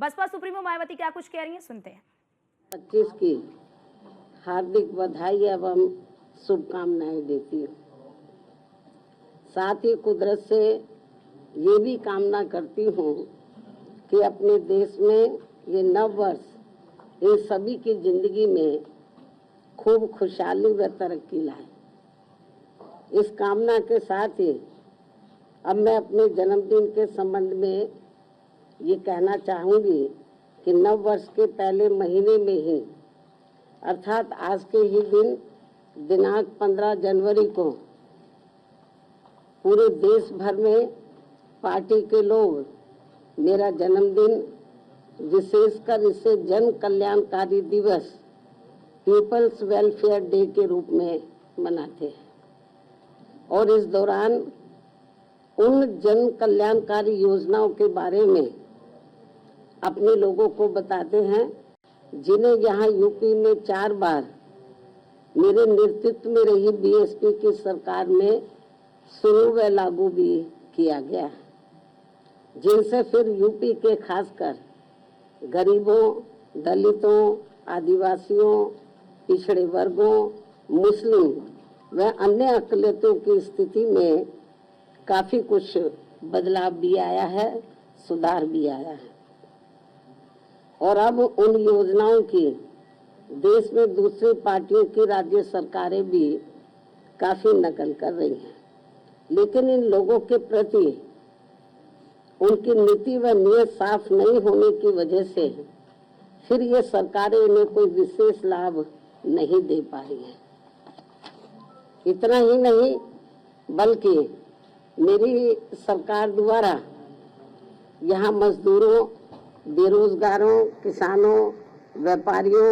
Baspa supremo Mayawati क्या कुछ कह रही हैं, सुनते हैं। 25 की हार्दिक बधाई एवं शुभकामनाएं देती हूँ। साथ ही कुदरत से ये भी कामना करती हूँ कि अपने देश में ये नव वर्ष इन सभी की जिंदगी में खूब खुशहाली व तरक्की लाए। इस कामना के साथ ही अब मैं अपने जन्मदिन के संबंध में ये कहना चाहूँगी कि नव वर्ष के पहले महीने में ही अर्थात आज के ही दिन दिनांक 15 जनवरी को पूरे देश भर में पार्टी के लोग मेरा जन्मदिन, विशेषकर इसे जन कल्याणकारी दिवस पीपल्स वेलफेयर डे के रूप में मनाते हैं और इस दौरान उन जन कल्याणकारी योजनाओं के बारे में अपने लोगों को बताते हैं जिन्हें यहाँ यूपी में 4 बार मेरे नेतृत्व में रही बीएसपी की सरकार में शुरू व लागू भी किया गया है, जिनसे फिर यूपी के खासकर गरीबों, दलितों, आदिवासियों, पिछड़े वर्गों, मुस्लिम व अन्य अकलियतों की स्थिति में काफी कुछ बदलाव भी आया है, सुधार भी आया है। और अब उन योजनाओं की देश में दूसरी पार्टियों की राज्य सरकारें भी काफी नकल कर रही हैं, लेकिन इन लोगों के प्रति उनकी नीति व नीयत साफ नहीं होने की वजह से फिर ये सरकारें इन्हें कोई विशेष लाभ नहीं दे पा रही हैं। इतना ही नहीं बल्कि मेरी सरकार द्वारा यहाँ मजदूरों, बेरोजगारों, किसानों, व्यापारियों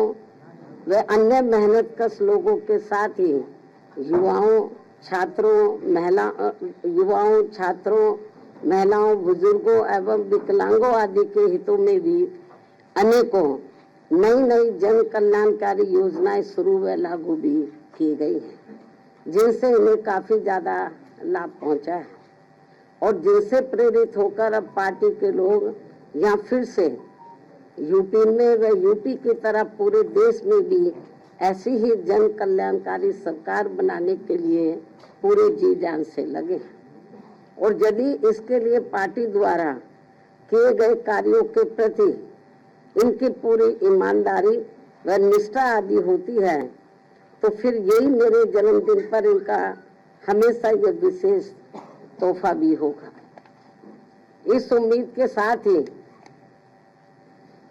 व अन्य मेहनतकश लोगों के साथ ही युवाओं, महिलाओं, बुजुर्गों एवं विकलांगों आदि के हितों में भी अनेकों नई जन कल्याणकारी योजनाएं शुरू व लागू भी की गई हैं, जिनसे इन्हें काफी ज्यादा लाभ पहुंचा है और जिनसे प्रेरित होकर अब पार्टी के लोग यहाँ फिर से यूपी में व यूपी की तरह पूरे देश में भी ऐसी ही जन कल्याणकारी सरकार बनाने के लिए पूरे जी जान से लगे हैं। और यदि इसके लिए पार्टी द्वारा किए गए कार्यों के प्रति इनकी पूरी ईमानदारी व निष्ठा आदि होती है तो फिर यही मेरे जन्मदिन पर इनका हमेशा ये विशेष तोहफा भी होगा। इस उम्मीद के साथ ही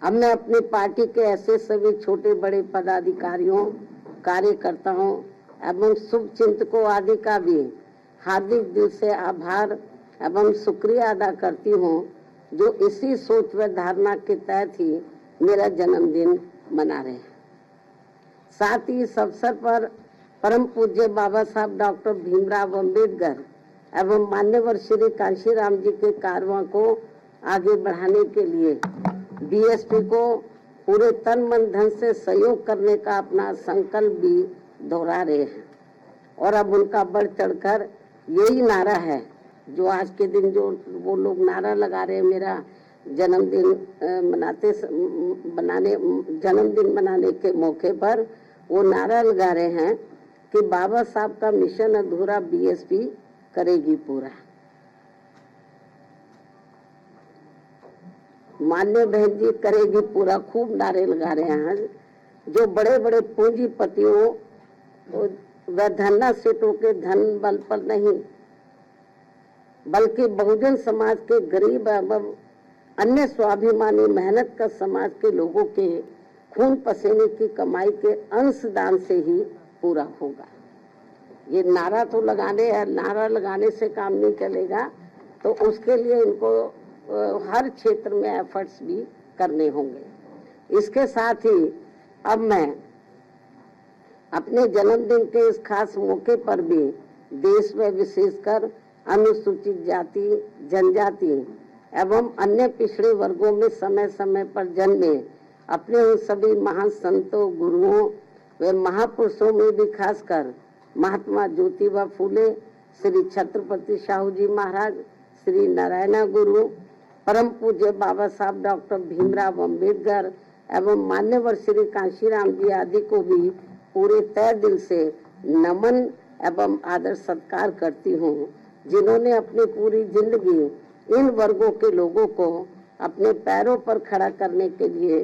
अब मैं अपनी पार्टी के ऐसे सभी छोटे बड़े पदाधिकारियों, कार्यकर्ताओं एवं शुभचिंतकों आदि का भी हार्दिक दिल से आभार एवं शुक्रिया अदा करती हूँ, जो इसी सोच व धारणा के तहत ही मेरा जन्मदिन मना रहे हैं। साथ ही इस अवसर पर परम पूज्य बाबा साहब डॉक्टर भीमराव अम्बेडकर एवं मान्यवर श्री कांशीराम जी के कारवां को आगे बढ़ाने के लिए बीएसपी को पूरे तन मन धन से सहयोग करने का अपना संकल्प भी दोहरा रहे हैं। और अब उनका बढ़ चढ़कर यही नारा है जो आज के दिन जो वो लोग नारा लगा रहे हैं, मेरा जन्मदिन मनाने के मौके पर वो नारा लगा रहे हैं कि बाबा साहब का मिशन अधूरा बीएसपी करेगी पूरा। मान्य बहन जी करेगी पूरा, खूब नारे लगा रहे हैं। जो बड़े बड़े पूंजीपतियों व धन्ना सेठों के धन बल पर नहीं बल्कि बहुजन समाज के गरीब एवं अन्य स्वाभिमानी मेहनत का समाज के लोगों के खून पसीने की कमाई के अंशदान से ही पूरा होगा। ये नारा तो नारा लगाने से काम नहीं चलेगा, तो उसके लिए इनको हर क्षेत्र में एफर्ट्स भी करने होंगे। इसके साथ ही अब मैं अपने जन्मदिन के इस खास मौके पर भी देश में विशेषकर अनुसूचित जाति, जनजाति एवं अन्य पिछड़े वर्गों में समय समय पर जन्मे अपने उन सभी महान संतों, गुरुओं व महापुरुषों में भी खासकर महात्मा ज्योतिबा फूले, श्री छत्रपति शाहू जी महाराज, श्री नारायण गुरु परम पूज्य बाबा साहब डॉक्टर भीमराव अंबेडकर एवं मान्यवर श्री कांशीराम जी आदि को भी पूरे तय दिल से नमन एवं आदर सत्कार करती हूँ, जिन्होंने अपनी पूरी जिंदगी इन वर्गों के लोगों को अपने पैरों पर खड़ा करने के लिए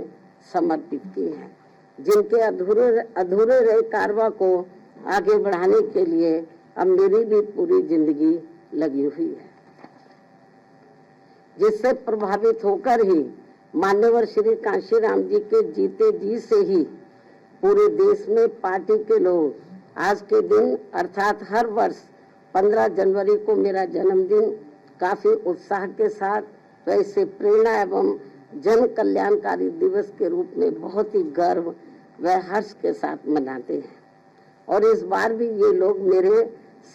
समर्पित की है, जिनके अधूरे रहे कारवा को आगे बढ़ाने के लिए अब मेरी भी पूरी जिंदगी लगी हुई है, जिससे प्रभावित होकर ही मान्यवर श्री कांशीराम जी के जीते जी से ही पूरे देश में पार्टी के लोग आज के दिन अर्थात हर वर्ष 15 जनवरी को मेरा जन्मदिन काफी उत्साह के साथ वैसे प्रेरणा एवं जन कल्याणकारी दिवस के रूप में बहुत ही गर्व व हर्ष के साथ मनाते हैं। और इस बार भी ये लोग मेरे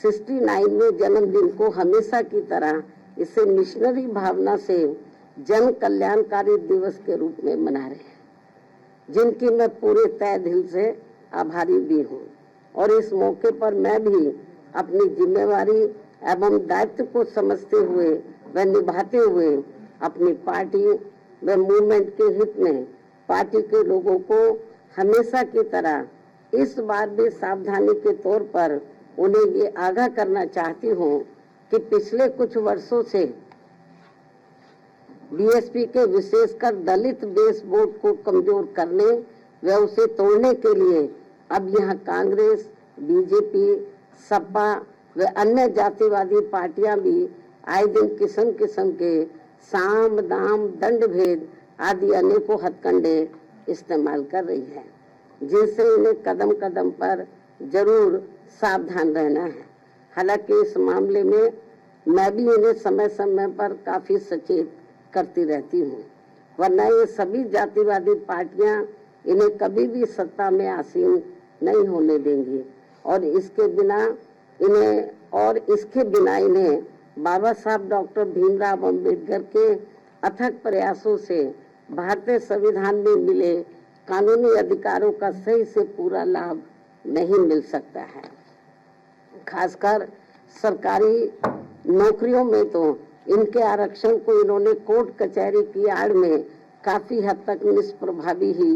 69वें जन्मदिन को हमेशा की तरह इसे मिशनरी भावना से जन कल्याणकारी दिवस के रूप में मना रहे हैं, जिनकी मैं पूरे तय दिल से आभारी भी हूँ। और इस मौके पर मैं भी अपनी जिम्मेवारी एवं दायित्व को समझते हुए व निभाते हुए अपनी पार्टी व मूवमेंट के हित में पार्टी के लोगों को हमेशा की तरह इस बार भी सावधानी के तौर पर उन्हें ये आगाह करना चाहती हूँ कि पिछले कुछ वर्षों से बीएसपी के विशेषकर दलित बेस वोट को कमजोर करने व उसे तोड़ने के लिए अब यहाँ कांग्रेस, बीजेपी, सपा व अन्य जातिवादी पार्टियां भी आए दिन किस्म किस्म के साम दाम दंड भेद आदि अनेकों हथकंडे इस्तेमाल कर रही है, जिनसे इन्हें कदम कदम पर जरूर सावधान रहना है। हालांकि इस मामले में मैं भी इन्हें समय समय पर काफी सचेत करती रहती हूँ, वरना ये सभी जातिवादी पार्टियां इन्हें कभी भी सत्ता में आसीन नहीं होने देंगी और इसके बिना इन्हें बाबा साहब डॉक्टर भीमराव अंबेडकर के अथक प्रयासों से भारतीय संविधान में मिले कानूनी अधिकारों का सही से पूरा लाभ नहीं मिल सकता है। खासकर सरकारी नौकरियों में तो इनके आरक्षण को इन्होंने कोर्ट कचहरी की आड़ में काफी हद तक निष्प्रभावी ही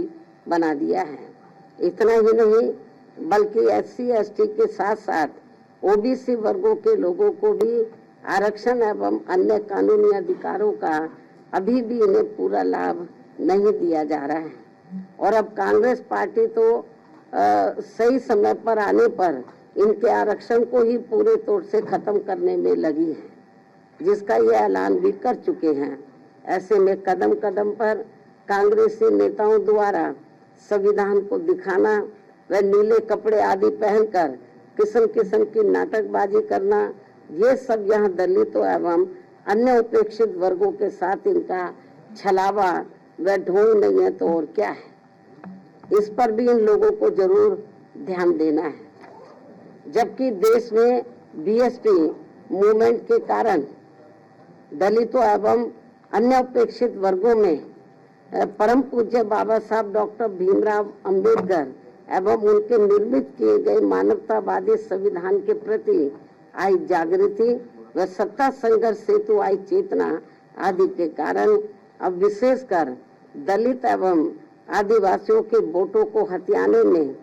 बना दिया है। इतना ही नहीं बल्कि SC ST के साथ साथ OBC वर्गों के लोगों को भी आरक्षण एवं अन्य कानूनी अधिकारों का अभी भी इन्हें पूरा लाभ नहीं दिया जा रहा है। और अब कांग्रेस पार्टी तो सही समय पर आने पर इनके आरक्षण को ही पूरे तौर से खत्म करने में लगी है, जिसका ये ऐलान भी कर चुके हैं। ऐसे में कदम कदम पर कांग्रेसी नेताओं द्वारा संविधान को दिखाना व नीले कपड़े आदि पहनकर किस्म किस्म की नाटकबाजी करना, ये सब यहाँ दलितों एवं अन्य उपेक्षित वर्गों के साथ इनका छलावा व ढोंग नहीं है तो और क्या है। इस पर भी इन लोगों को जरूर ध्यान देना है। जबकि देश में बीएसपी मूवमेंट के कारण दलितों एवं अन्य उपेक्षित वर्गों में परम पूज्य बाबा साहब डॉक्टर भीमराव अंबेडकर एवं उनके निर्मित किए गए मानवतावादी संविधान के प्रति आई जागृति व सत्ता संघर्ष हेतु आई चेतना आदि के कारण अब विशेषकर दलित एवं आदिवासियों के वोटों को हथियाने में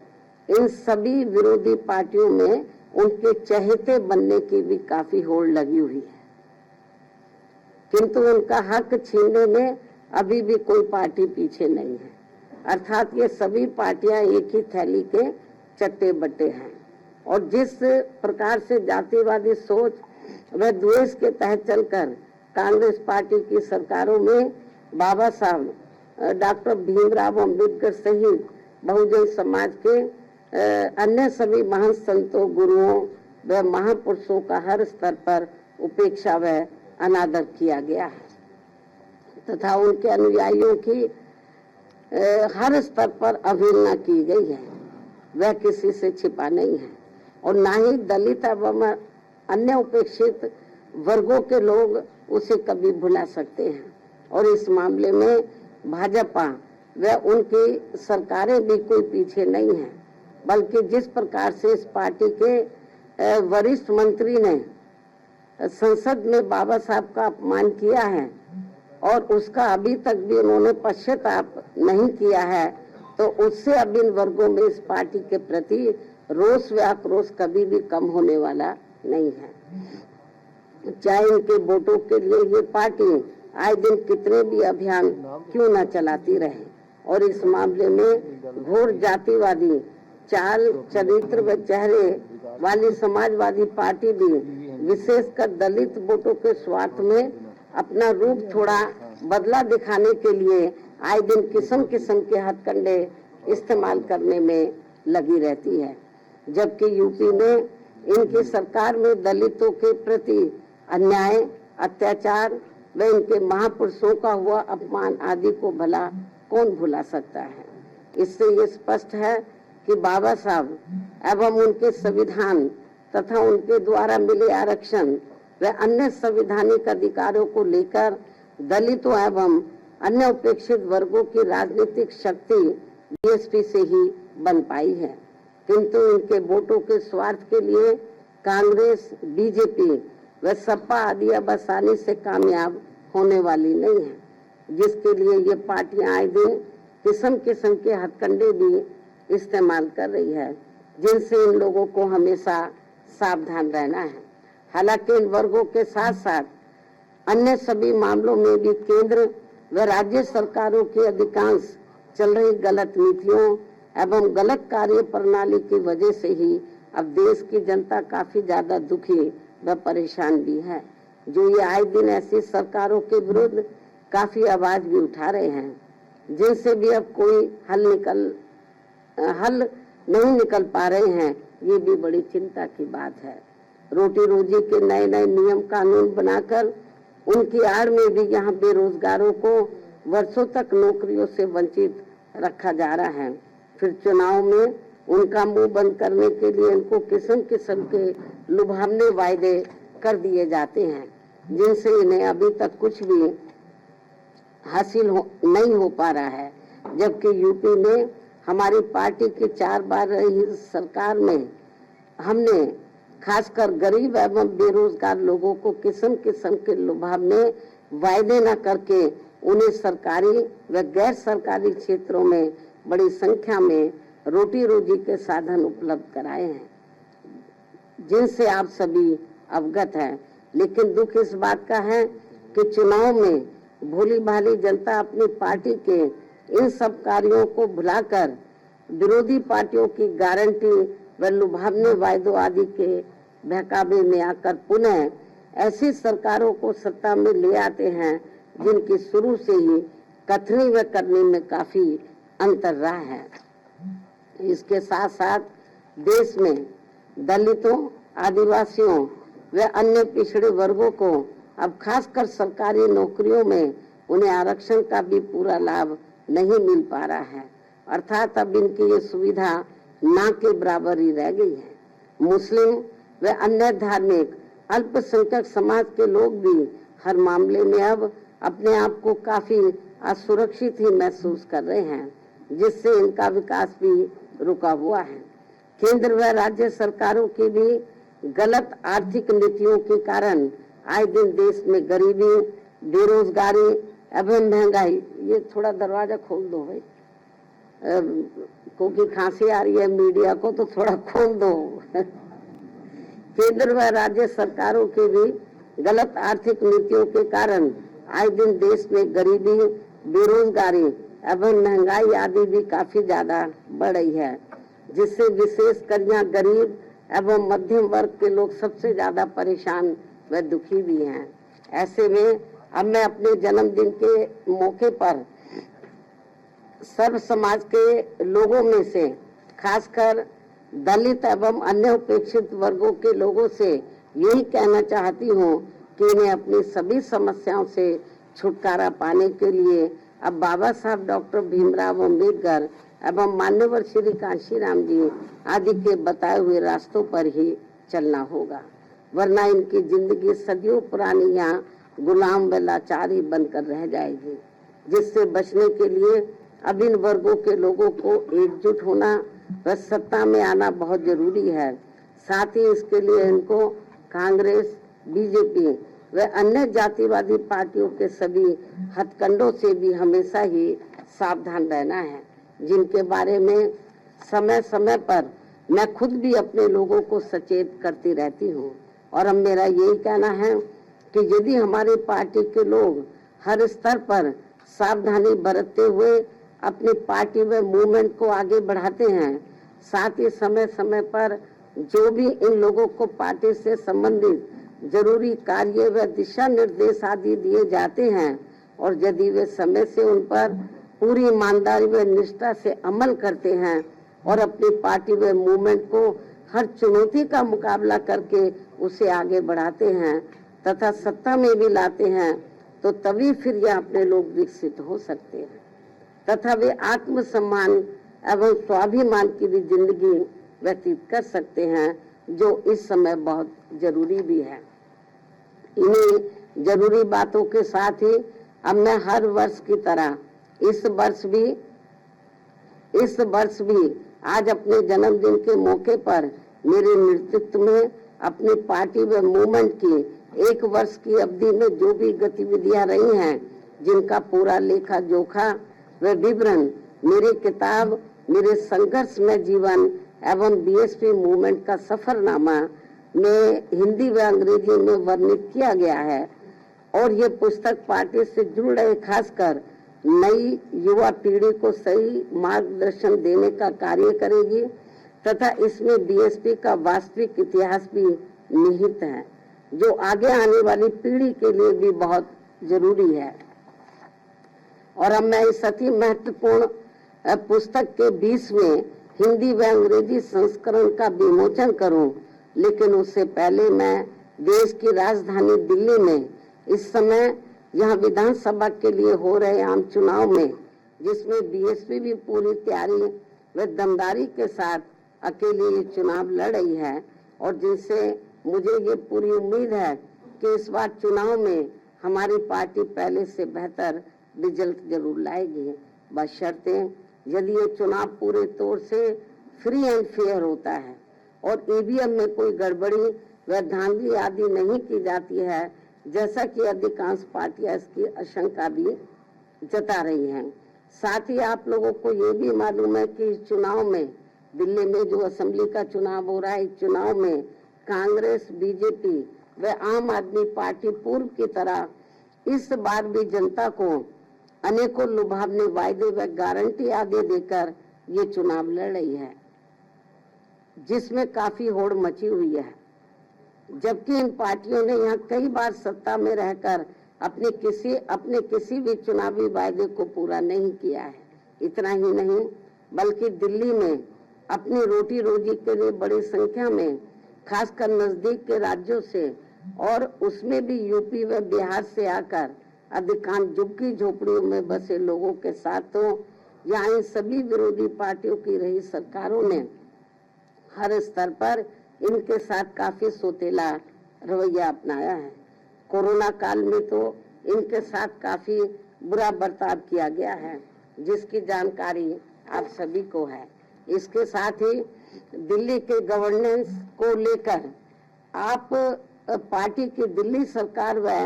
इन सभी विरोधी पार्टियों में उनके चहेते बनने की भी काफी होड़ लगी हुई है, किंतु उनका हक छीनने में अभी भी कोई पार्टी पीछे नहीं है। अर्थात ये सभी पार्टियां एक ही थैली के चट्टे बट्टे हैं और जिस प्रकार से जातिवादी सोच व द्वेष के तहत चलकर कांग्रेस पार्टी की सरकारों में बाबा साहब डॉक्टर भीमराव अंबेडकर सहित बहुजन समाज के अन्य सभी महान संतों, गुरुओं व महापुरुषों का हर स्तर पर उपेक्षा व अनादर किया गया है तथा उनके अनुयायियों की हर स्तर पर अवहेलना की गई है, वह किसी से छिपा नहीं है और ना ही दलित एवं अन्य उपेक्षित वर्गों के लोग उसे कभी भुला सकते हैं। और इस मामले में भाजपा व उनकी सरकारें भी कोई पीछे नहीं है, बल्कि जिस प्रकार से इस पार्टी के वरिष्ठ मंत्री ने संसद में बाबा साहब का अपमान किया है और उसका अभी तक भी उन्होंने पश्चाताप नहीं किया है, तो उससे अब इन वर्गों में इस पार्टी के प्रति रोष व आक्रोश कभी भी कम होने वाला नहीं है। चाहे इनके वोटों के लिए ये पार्टी आए दिन कितने भी अभियान क्यों न चलाती रहे, और इस मामले में घोर जातिवादी चाल चरित्र व चेहरे वाली समाजवादी पार्टी भी विशेषकर दलित वोटों के स्वार्थ में अपना रूप थोड़ा बदला दिखाने के लिए आए दिन किस्म किस्म के हथकंडे इस्तेमाल करने में लगी रहती है। जबकि यूपी में इनकी सरकार में दलितों के प्रति अन्याय, अत्याचार व इनके महापुरुषों का हुआ अपमान आदि को भला कौन भुला सकता है। इससे ये स्पष्ट है कि बाबा साहब एवं उनके संविधान तथा उनके द्वारा मिले आरक्षण व अन्य संवैधानिक अधिकारों को लेकर दलितों एवं अन्य उपेक्षित वर्गों की राजनीतिक शक्ति बीएसपी से ही बन पाई है, किंतु इनके वोटों के स्वार्थ के लिए कांग्रेस, बीजेपी व सपा आदि अब आसानी से कामयाब होने वाली नहीं है, जिसके लिए ये पार्टियां आए दिन किस्म किस्म के हथकंडे भी इस्तेमाल कर रही है, जिनसे इन लोगों को हमेशा सावधान रहना है। हालांकि इन वर्गों के साथ साथ अन्य सभी मामलों में भी केंद्र व राज्य सरकारों की अधिकांश चल रही गलत नीतियों एवं गलत कार्य प्रणाली की वजह से ही अब देश की जनता काफी ज्यादा दुखी व परेशान भी है, जो ये आए दिन ऐसी सरकारों के विरुद्ध काफी आवाज भी उठा रहे हैं, जिनसे भी अब कोई हल नहीं निकल पा रहे हैं। ये भी बड़ी चिंता की बात है। रोटी रोजी के नए नए नियम कानून बनाकर उनकी आड़ में भी यहाँ बेरोजगारों को वर्षों तक नौकरियों से वंचित रखा जा रहा है। फिर चुनाव में उनका मुंह बंद करने के लिए इनको किस्म किस्म के लुभावने वायदे कर दिए जाते हैं, जिनसे इन्हें अभी तक कुछ भी नहीं हो पा रहा है। जबकि यूपी में हमारी पार्टी की 4 बार रही सरकार में हमने खासकर गरीब एवं बेरोजगार लोगों को किस्म किस्म के लुभावने वायदे न करके उन्हें सरकारी व गैर सरकारी क्षेत्रों में बड़ी संख्या में रोटी रोजी के साधन उपलब्ध कराए हैं, जिनसे आप सभी अवगत हैं। लेकिन दुख इस बात का है कि चुनाव में भोली भाली जनता अपनी पार्टी के इन सब कार्यों को भुलाकर विरोधी पार्टियों की गारंटी व लुभावने वायदों आदि के बहकावे में आकर पुनः ऐसी सरकारों को सत्ता में ले आते हैं, जिनकी शुरू से ही कथनी व करनी में काफी अंतर रहा है। इसके साथ साथ देश में दलितों, आदिवासियों व अन्य पिछड़े वर्गों को अब खासकर सरकारी नौकरियों में उन्हें आरक्षण का भी पूरा लाभ नहीं मिल पा रहा है, अर्थात अब इनकी ये सुविधा ना के बराबर ही रह गई है। मुस्लिम व अन्य धार्मिक अल्पसंख्यक समाज के लोग भी हर मामले में अब अपने आप को काफी असुरक्षित ही महसूस कर रहे हैं, जिससे इनका विकास भी रुका हुआ है। केंद्र व राज्य सरकारों की भी गलत आर्थिक नीतियों के कारण आए दिन देश में गरीबी, बेरोजगारी एवं महंगाई। ये थोड़ा दरवाजा खोल दो भाई, क्योंकि खांसी आ रही है मीडिया को, तो थोड़ा खोल दो। केंद्र व राज्य सरकारों की भी गलत आर्थिक नीतियों के कारण आए दिन देश में गरीबी, बेरोजगारी एवं महंगाई आदि भी काफी ज्यादा बढ़ रही है, जिससे विशेषकर यहाँ गरीब एवं मध्यम वर्ग के लोग सबसे ज्यादा परेशान व दुखी भी हैं। ऐसे में अब मैं अपने जन्मदिन के मौके पर सर्व समाज के लोगों में से खासकर दलित एवं अन्य उपेक्षित वर्गों के लोगों से यही कहना चाहती हूँ कि इन्हें अपनी सभी समस्याओं से छुटकारा पाने के लिए अब बाबा साहब डॉक्टर भीमराव अम्बेडकर एवं मान्यवर श्री कांशीराम जी आदि के बताए हुए रास्तों पर ही चलना होगा, वरना इनकी जिंदगी सदियों पुरानी यहाँ गुलाम व लाचारी बनकर रह जाएगी। जिससे बचने के लिए अब इन वर्गों के लोगों को एकजुट होना व सत्ता में आना बहुत जरूरी है। साथ ही इसके लिए इनको कांग्रेस, बीजेपी व अन्य जातिवादी पार्टियों के सभी हथकंडों से भी हमेशा ही सावधान रहना है, जिनके बारे में समय समय पर मैं खुद भी अपने लोगों को सचेत करती रहती हूँ। और अब मेरा यही कहना है कि यदि हमारी पार्टी के लोग हर स्तर पर सावधानी बरतते हुए अपनी पार्टी व मूवमेंट को आगे बढ़ाते हैं, साथ ही समय समय पर जो भी इन लोगों को पार्टी से संबंधित जरूरी कार्य व दिशा निर्देश आदि दिए जाते हैं और यदि वे समय से उन पर पूरी ईमानदारी व निष्ठा से अमल करते हैं और अपनी पार्टी व मूवमेंट को हर चुनौती का मुकाबला करके उसे आगे बढ़ाते हैं तथा सत्ता में भी लाते हैं, तो तभी फिर यह अपने लोग विकसित हो सकते हैं तथा वे आत्मसम्मान एवं स्वाभिमान की भी जिंदगी व्यतीत कर सकते हैं, जो इस समय बहुत जरूरी भी है। इन्हीं जरूरी बातों के साथ ही अब मैं हर वर्ष की तरह इस वर्ष भी आज अपने जन्मदिन के मौके पर मेरे नेतृत्व में अपनी पार्टी व मूवमेंट की 1 वर्ष की अवधि में जो भी गतिविधियां रही हैं, जिनका पूरा लेखा जोखा व विवरण मेरी किताब मेरे संघर्षमय जीवन एवं बीएसपी मूवमेंट का सफरनामा में हिंदी व अंग्रेजी में वर्णित किया गया है। और ये पुस्तक पार्टी से जुड़ रहे खासकर नई युवा पीढ़ी को सही मार्गदर्शन देने का कार्य करेगी तथा इसमें बीएसपी का वास्तविक इतिहास भी निहित है, जो आगे आने वाली पीढ़ी के लिए भी बहुत जरूरी है। और अब मैं इस अति महत्वपूर्ण पुस्तक के 20वें हिंदी व अंग्रेजी संस्करण का विमोचन करूं, लेकिन उससे पहले मैं देश की राजधानी दिल्ली में इस समय यहाँ विधानसभा के लिए हो रहे आम चुनाव में, जिसमें बीएसपी भी पूरी तैयारी व दमदारी के साथ अकेले ये चुनाव लड़ रही है और जिनसे मुझे ये पूरी उम्मीद है कि इस बार चुनाव में हमारी पार्टी पहले से बेहतर रिजल्ट जरूर लाएगी, बशर्ते यदि ये चुनाव पूरे तौर से फ्री एंड फेयर होता है और ईवीएम में कोई गड़बड़ी व धांधली आदि नहीं की जाती है, जैसा कि अधिकांश पार्टियां इसकी आशंका भी जता रही हैं। साथ ही आप लोगों को ये भी मालूम है कि इस चुनाव में दिल्ली में जो असेंबली का चुनाव हो रहा है, इस चुनाव में कांग्रेस, बीजेपी व आम आदमी पार्टी पूर्व की तरह इस बार भी जनता को अनेकों लुभावने वायदे व गारंटी आदि देकर ये चुनाव लड़ रही है, जिसमें काफी होड़ मची हुई है। जबकि इन पार्टियों ने यहाँ कई बार सत्ता में रहकर अपने किसी भी चुनावी वायदे को पूरा नहीं किया है। इतना ही नहीं, बल्कि दिल्ली में अपनी रोटी रोजी के लिए बड़ी संख्या में खासकर नजदीक के राज्यों से और उसमें भी यूपी व बिहार से आकर अधिकांश झुग्गी झोपड़ियों में बसे लोगों के साथ तो यहाँ इन सभी विरोधी पार्टियों की रही सरकारों ने हर स्तर पर इनके साथ काफी सोतेला रवैया अपनाया है। कोरोना काल में तो इनके साथ काफी बुरा बर्ताव किया गया है, जिसकी जानकारी आप सभी को है। इसके साथ ही दिल्ली के गवर्नेंस को लेकर आप पार्टी की दिल्ली सरकार व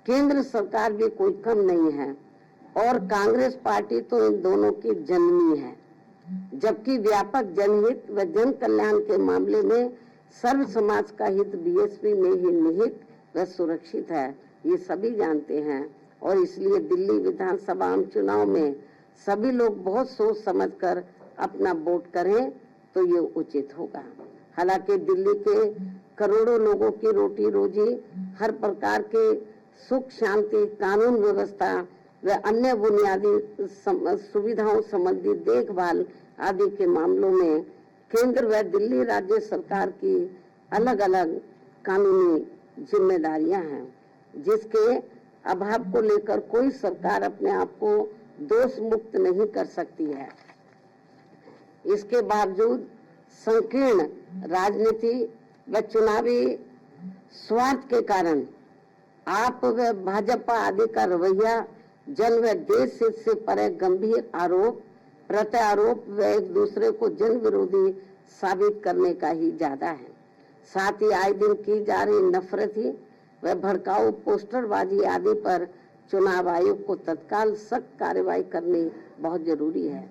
केंद्र सरकार भी कोई कम नहीं है और कांग्रेस पार्टी तो इन दोनों की जननी है, जबकि व्यापक जनहित व जन कल्याण के मामले में सर्व समाज का हित बीएसपी में ही निहित व सुरक्षित है, ये सभी जानते हैं। और इसलिए दिल्ली विधानसभा आम चुनाव में सभी लोग बहुत सोच समझकर अपना वोट करें तो ये उचित होगा। हालांकि दिल्ली के करोड़ों लोगों की रोटी रोजी, हर प्रकार के सुख शांति, कानून व्यवस्था व अन्य बुनियादी सुविधाओं संबंधी देखभाल आदि के मामलों में केंद्र व दिल्ली राज्य सरकार की अलग अलग कानूनी जिम्मेदारियां हैं, जिसके अभाव को लेकर कोई सरकार अपने आप को दोष मुक्त नहीं कर सकती है। इसके बावजूद संकीर्ण राजनीति व चुनावी स्वार्थ के कारण आप व भाजपा आदि का रवैया जन व देश हित से परे गंभीर आरोप प्रत्यारोप व एक दूसरे को जन विरोधी साबित करने का ही ज्यादा है। साथ ही आए दिन की जा रही नफरत ही व भड़काऊ पोस्टरबाजी आदि पर चुनाव आयोग को तत्काल सख्त कार्रवाई करनी बहुत जरूरी है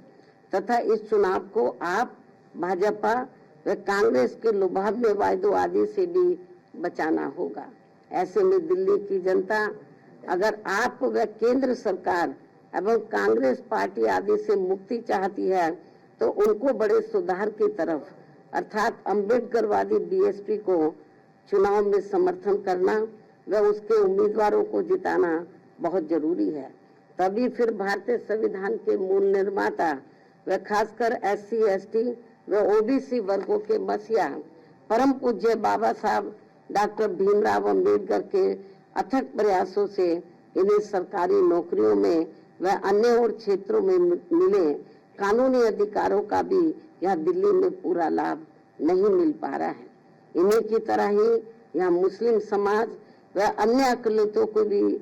तथा इस चुनाव को आप भाजपा व कांग्रेस के लुभावने वायदों आदि से भी बचाना होगा। ऐसे में दिल्ली की जनता अगर आप व केंद्र सरकार एवं कांग्रेस पार्टी आदि से मुक्ति चाहती है तो उनको बड़े सुधार की तरफ अर्थात अम्बेडकरवादी बीएसपी को चुनाव में समर्थन करना व उसके उम्मीदवारों को जिताना बहुत जरूरी है। तभी फिर भारतीय संविधान के मूल निर्माता व खासकर SC ST व OBC वर्गों के मसीहा परम पूज्य बाबा साहब डॉक्टर भीमराव अम्बेडकर के अथक प्रयासों से इन्हें सरकारी नौकरियों में व अन्य और क्षेत्रों में मिले कानूनी अधिकारों का भी यहाँ दिल्ली में पूरा लाभ नहीं मिल पा रहा है। इन्हीं की तरह ही यहाँ मुस्लिम समाज व अन्य अकलियतों को भी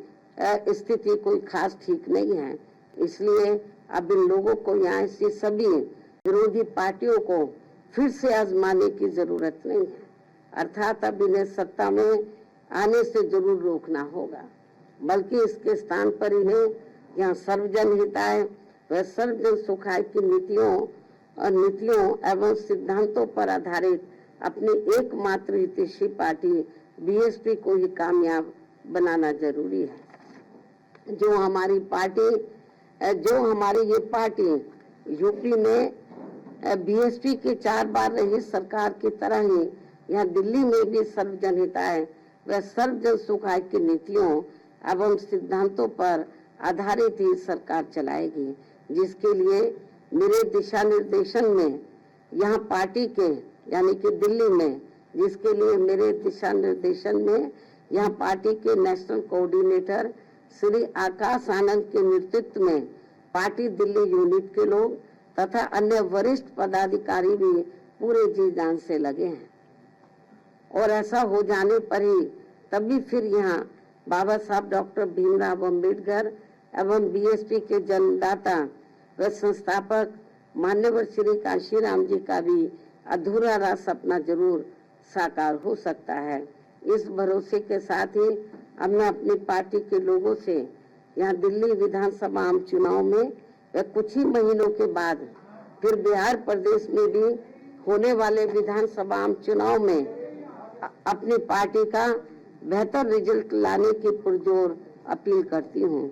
स्थिति कोई खास ठीक नहीं है। इसलिए अब इन लोगों को यहाँ से सभी विरोधी पार्टियों को फिर से आजमाने की जरूरत नहीं है, अर्थात अब इन्हें सत्ता में आने से जरूर रोकना होगा, बल्कि इसके स्थान पर इन्हें यहाँ सर्वजन हिताय व सर्वजन सुखाय की नीतियों एवं सिद्धांतों पर आधारित अपनी एकमात्र हितैषी पार्टी बीएसपी को ही कामयाब बनाना जरूरी है। जो हमारी ये पार्टी यूपी में बीएसपी के 4 बार रही सरकार की तरह ही यहाँ दिल्ली में भी सर्वजन हिताय व सर्वजन सुखाय की नीतियों एवं सिद्धांतों पर आधारित ही सरकार चलाएगी, जिसके लिए मेरे दिशा निर्देशन में यहाँ पार्टी के यानी कि दिल्ली में जिसके लिए मेरे दिशा निर्देशन में यहाँ पार्टी के नेशनल कोऑर्डिनेटर श्री आकाश आनंद के नेतृत्व में पार्टी दिल्ली यूनिट के लोग तथा अन्य वरिष्ठ पदाधिकारी भी पूरे जी जान से लगे हैं। और ऐसा हो जाने पर ही तभी फिर यहाँ बाबा साहब डॉक्टर भीमराव अम्बेडकर एवं बीएसपी के जन्मदाता व संस्थापक मान्यवर श्री कांशीराम जी का भी अधूरा रहा सपना जरूर साकार हो सकता है। इस भरोसे के साथ ही अब मैं अपनी पार्टी के लोगों से यहाँ दिल्ली विधानसभा आम चुनाव में व कुछ ही महीनों के बाद फिर बिहार प्रदेश में भी होने वाले विधानसभा आम चुनाव में अपनी पार्टी का बेहतर रिजल्ट लाने की पुरजोर अपील करती हूँ।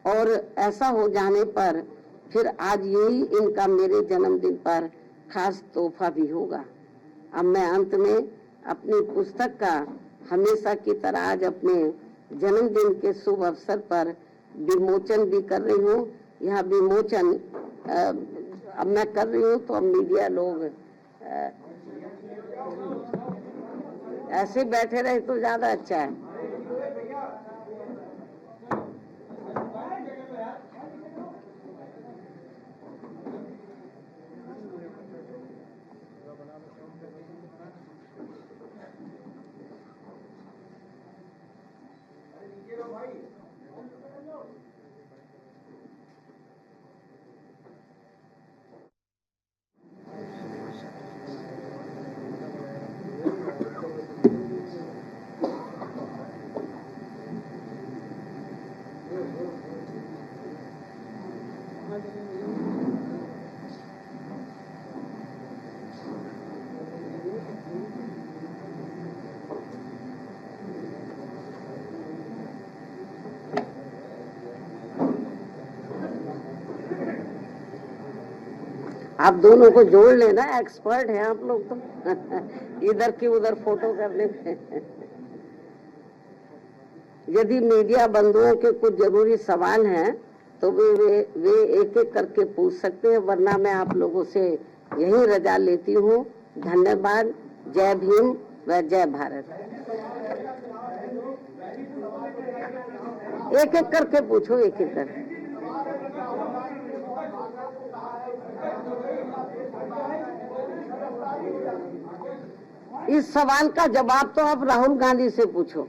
और ऐसा हो जाने पर फिर आज यही इनका मेरे जन्मदिन पर खास तोहफा भी होगा। अब मैं अंत में अपनी पुस्तक का हमेशा की तरह आज अपने जन्मदिन के शुभ अवसर पर विमोचन भी कर रही हूँ। यह विमोचन अब मैं कर रही हूँ तो अब मीडिया लोग ऐसे बैठे रहे तो ज्यादा अच्छा है। आप दोनों को जोड़ लेना, एक्सपर्ट हैं आप लोग तो इधर की उधर फोटो करने में। यदि मीडिया बंधुओं के कुछ जरूरी सवाल हैं तो वे एक एक करके पूछ सकते हैं, वरना मैं आप लोगों से यही रजा लेती हूँ। धन्यवाद। जय भीम व जय भारत। एक एक करके पूछो, एक एक करके। इस सवाल का जवाब तो आप राहुल गांधी से पूछो।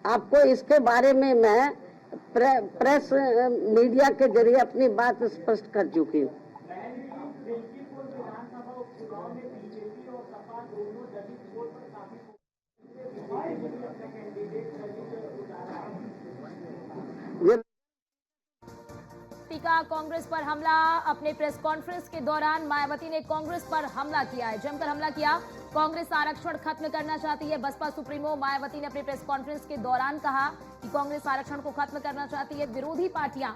आपको इसके बारे में मैं प्रेस मीडिया के जरिए अपनी बात स्पष्ट कर चुकी हूँ। मायावती का कांग्रेस पर हमला। अपने प्रेस कॉन्फ्रेंस के दौरान मायावती ने कांग्रेस पर हमला किया है, जमकर हमला किया। कांग्रेस आरक्षण खत्म करना चाहती है। बसपा सुप्रीमो मायावती ने अपने प्रेस कॉन्फ्रेंस के दौरान कहा कि कांग्रेस आरक्षण को खत्म करना चाहती है। विरोधी पार्टियां